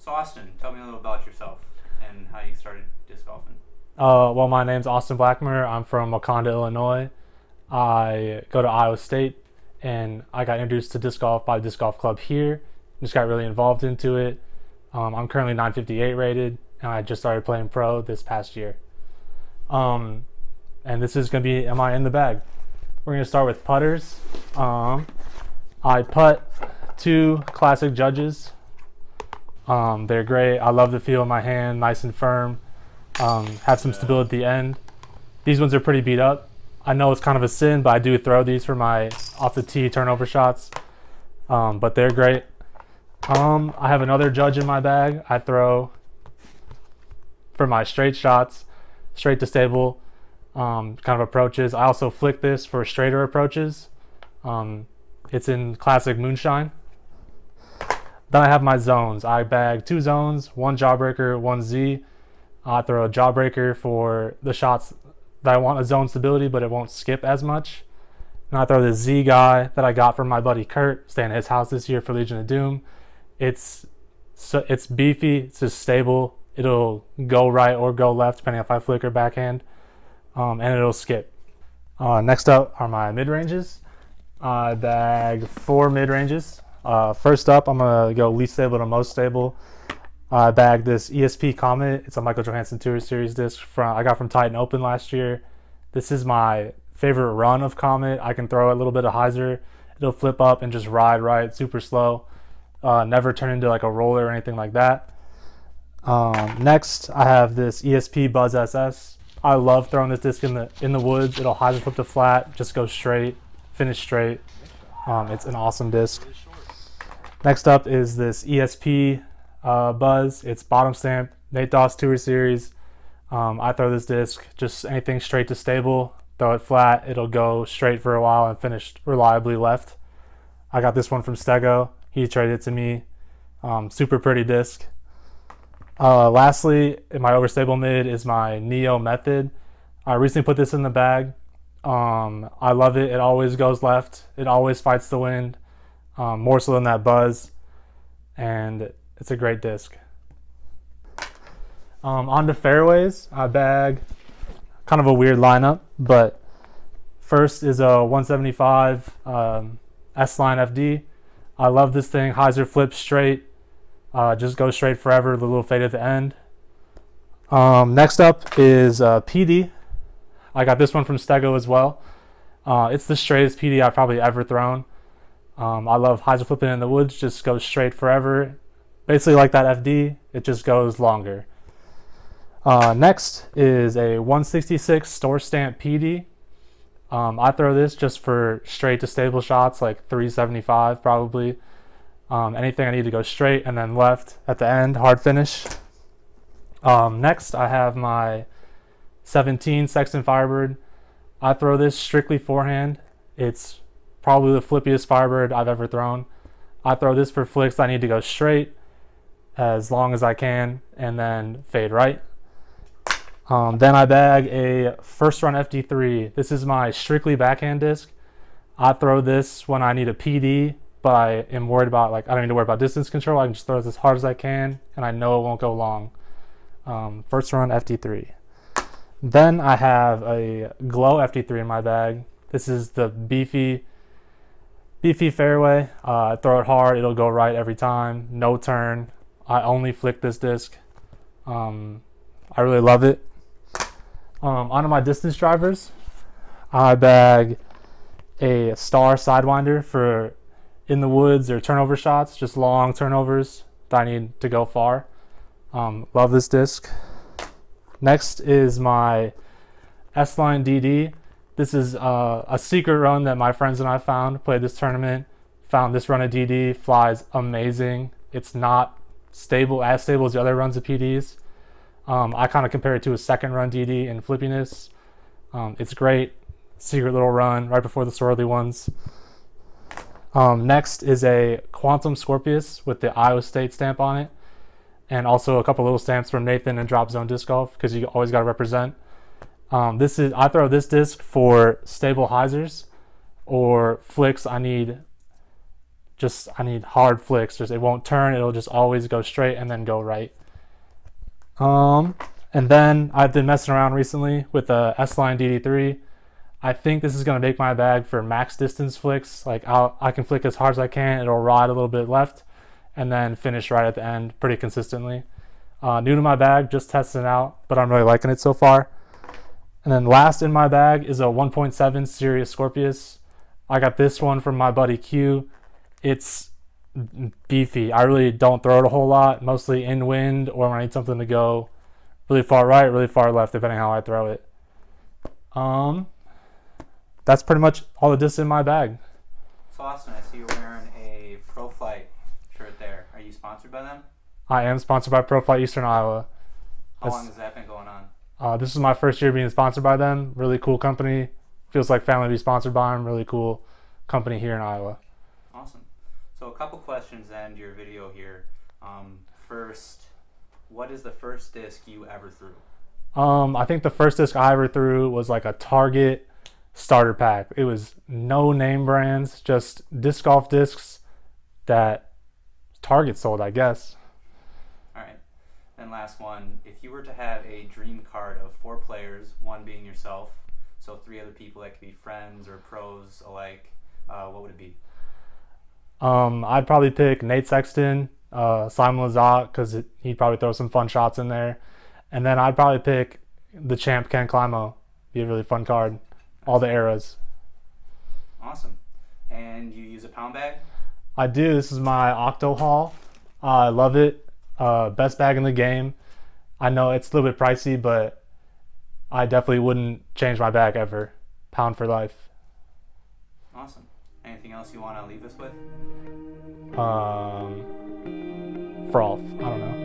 So Austin, tell me a little about yourself and how you started disc golfing. Well, my name's Austin Blackmer. I'm from Wakanda, Illinois. I go to Iowa State, and I got introduced to disc golf by the disc golf club here. Just got really involved into it. I'm currently 958 rated, and I just started playing pro this past year. And this is gonna be Am I in the Bag? We're gonna start with putters. I putt two classic judges. They're great. I love the feel of my hand, nice and firm. Have some stability at the end. These ones are pretty beat up. I know it's kind of a sin, but I do throw these for my off the tee turnover shots. But they're great. I have another judge in my bag. I throw for my straight shots, straight to stable kind of approaches. I also flick this for straighter approaches. It's in classic moonshine. Then I have my zones. I bag two zones, one jawbreaker, one Z. I throw a jawbreaker for the shots that I want a zone stability, but it won't skip as much. And I throw the Z guy that I got from my buddy Kurt, staying at his house this year for Legion of Doom. It's beefy, it's just stable. It'll go right or go left depending if I flick or backhand, and it'll skip. Next up are my mid-ranges. I bag four mid-ranges. First up, I'm gonna go least stable to most stable. I bagged this ESP Comet. It's a Michael Johansson Tour Series disc I got from Titan Open last year. This is my favorite run of Comet. I can throw a little bit of hyzer. It'll flip up and just ride right, super slow. Never turn into like a roller or anything like that. Next, I have this ESP Buzz SS. I love throwing this disc in the woods. It'll hyzer flip to flat, just go straight, finish straight. It's an awesome disc. Next up is this ESP Buzz. It's bottom stamp, Nate Doss Tour Series. I throw this disc, just anything straight to stable, throw it flat, it'll go straight for a while and finish reliably left. I got this one from Stego. He traded it to me. Super pretty disc. Lastly, in my overstable mid is my Neo Method. I recently put this in the bag. I love it. It always goes left. It always fights the wind, more so than that Buzz. And it's a great disc. On to fairways, I bag kind of a weird lineup, but first is a 175 S-Line FD. I love this thing. Hyzer flips straight, just goes straight forever, the little fade at the end. Next up is PD. I got this one from Stego as well. It's the straightest PD I've probably ever thrown. I love hyzer flipping in the woods, just goes straight forever. Basically like that FD, it just goes longer. Next is a 166 store stamp PD. I throw this just for straight to stable shots, like 375 probably. Anything I need to go straight and then left at the end, hard finish. Next I have my 17 Sexton Firebird. I throw this strictly forehand. It's probably the flippiest Firebird I've ever thrown. I throw this for flicks I need to go straight as long as I can and then fade right. Then I bag a first run FD3. This is my strictly backhand disc. I throw this when I need a PD, but I am worried about, I don't need to worry about distance control. I can just throw this as hard as I can and I know it won't go long. First run FD3. Then I have a glow FD3 in my bag. This is the beefy fairway. I throw it hard, it'll go right every time, no turn. I only flick this disc. I really love it. Onto my distance drivers, I bag a Star Sidewinder for in the woods or turnover shots, just long turnovers that I need to go far. Love this disc. Next is my S-Line DD. This is a secret run that my friends and I found, played this tournament, found this run of DD, flies amazing. It's not as stable as the other runs of PDs. I kind of compare it to a second run DD in flippiness. It's great, secret little run right before the swirly ones. Next is a Quantum Scorpius with the Iowa State stamp on it, and also a couple little stamps from Nathan and Drop Zone Disc Golf, because you always got to represent. I throw this disc for stable hyzers or flicks I need Just I need hard flicks. Just it won't turn. It'll just always go straight and then go right. And then I've been messing around recently with the S-Line DD3. I think this is gonna make my bag for max distance flicks. Like I can flick as hard as I can. It'll ride a little bit left, and then finish right at the end pretty consistently. New to my bag, just testing it out, but I'm really liking it so far. And then last in my bag is a 1.7 Sirius Scorpius. I got this one from my buddy Q. It's beefy. I really don't throw it a whole lot, mostly in wind or when I need something to go really far right, really far left, depending how I throw it. That's pretty much all the discs in my bag. So Austin, I see you're wearing a Pro Flight shirt there. Are you sponsored by them? I am sponsored by ProFlight Eastern Iowa. How long has that been going on? This is my first year being sponsored by them. Really cool company. Feels like family to be sponsored by them. Really cool company here in Iowa. Awesome. So a couple questions to end your video here. First, what is the first disc you ever threw? I think the first disc I ever threw was like a Target starter pack. It was no name brands, just disc golf discs that Target sold, I guess. All right. And last one, if you were to have a dream card of 4 players, one being yourself, so 3 other people that could be friends or pros alike, what would it be? I'd probably pick Nate Sexton, Simon Lizotte, because he'd probably throw some fun shots in there. And then I'd probably pick the champ Ken Climo. Be a really fun card. All the eras. Awesome. And you use a pound bag? I do. This is my Octo Haul. I love it. Best bag in the game. I know it's a little bit pricey, but I definitely wouldn't change my bag ever. Pound for life. Awesome. Anything else you want to leave us with? Frolf. I don't know.